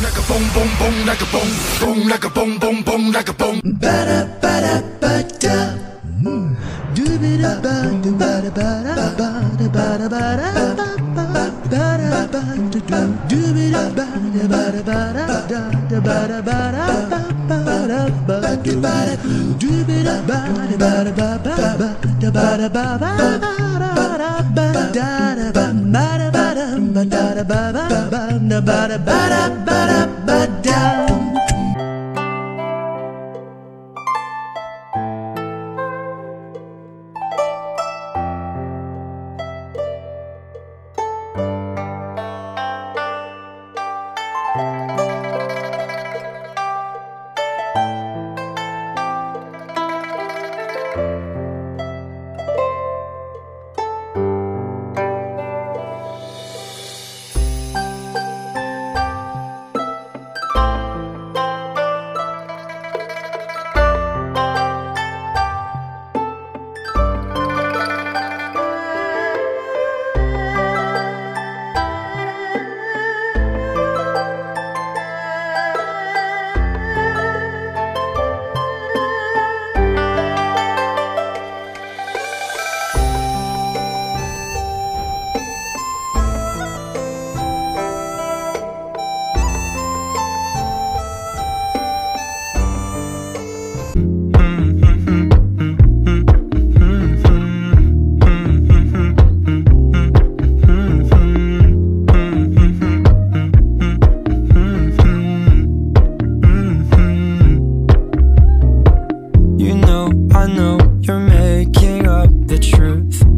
like a boom, boom, boom, like a boom, boom, like a boom, boom, boom, like a boom. Ba-da, ba-da, ba-da. Do-be-da-ba, do-ba-da-ba-da-ba, do-ba-da-ba-da-ba-ba, ba-da-ba-da-do. Do-be-da-ba, do-ba-da-ba-da-da, do-ba-da-ba-da-ba-ba-da-ba-do. Do-be-da-ba, do-ba-da-ba-ba-ba, do-ba-da-ba-ba-ba-da-ba-da-ba-ba-ba-da-ba-da-ba-da-ba-da.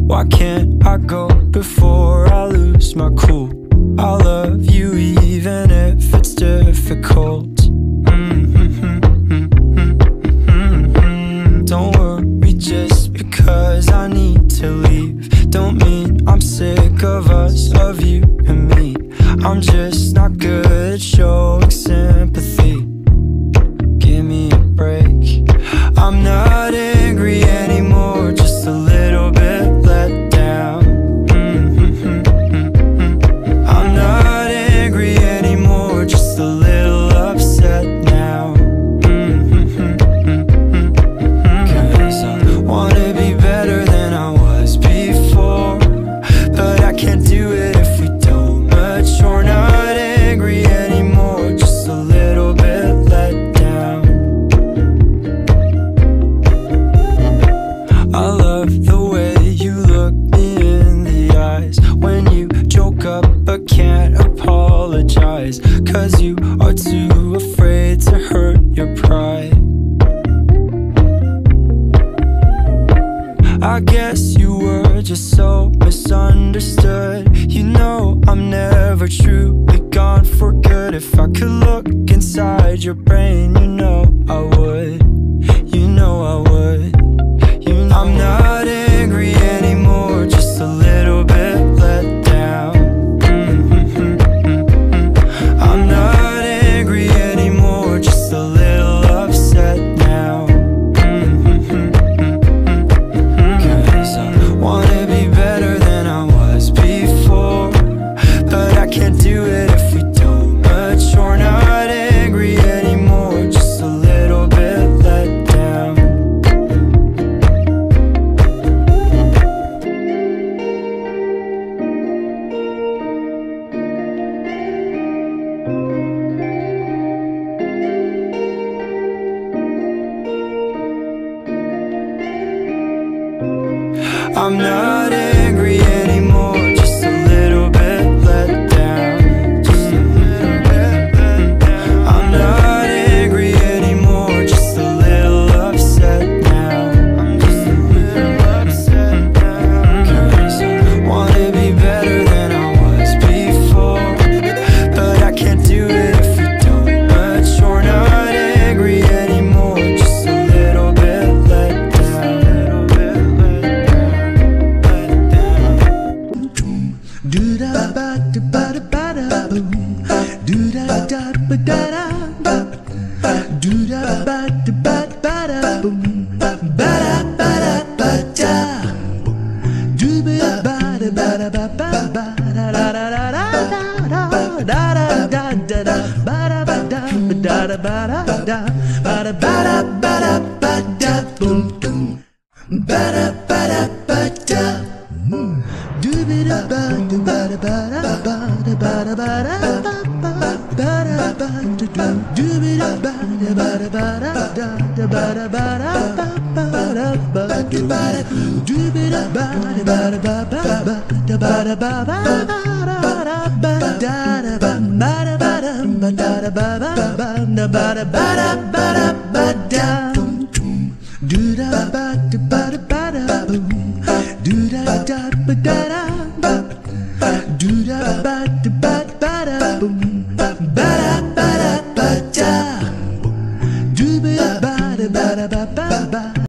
Why can't I go before I lose my cool? I love you even if it's difficult. Don't worry just because I need to leave. Don't mean I'm sick of us, of you and me. I'm just not good at showing sympathy. Give me a break. I'm not angry anymore, just a little bit let down. I'm not angry anymore, just a little upset now. Cause I wanna be better than I was before, but I can't do it if we don't mature. Not angry anymore, just a little bit let down. I love the way you look me in the eyes when you joke up but can't apologize, cause you are too afraid to hurt your pride. I guess you were just so misunderstood. You know I'm never truly gone for good. If I could look inside your brain, you know I would. You know I would. I'm not angry anymore, just a little bit let down. I'm not angry anymore, just a little upset now. Cause I wanna be better than I was before, but I can't do it if we don't mature. Not angry anymore, just a little bit let down. I'm not angry anymore, just a little bit let down. Just a little bit let down. I'm not angry anymore, just a little upset now. I'm just a little upset now. Cause I wanna be better than I was before, but I can't do it if we don't mature. Not angry anymore, just a little bit let down. Do da ba da ba da ba da boom. Do da da ba da da ba. Do da ba da ba ba da boom. Ba da ba da ba da. Do ba da ba da ba ba ba da da da da da da da da da da da ba da. ba da da ba da ba da boom boom ba da ba da do be da ba do ba da ba da ba da ba da ba da ba da ba do be da ba da ba da ba da ba da ba da ba da ba do be da ba da ba da ba da ba da ba ba ba da da ba ba da ba da ba da ba da ba da ba ba da do da ba da ba da boom do da da ba da da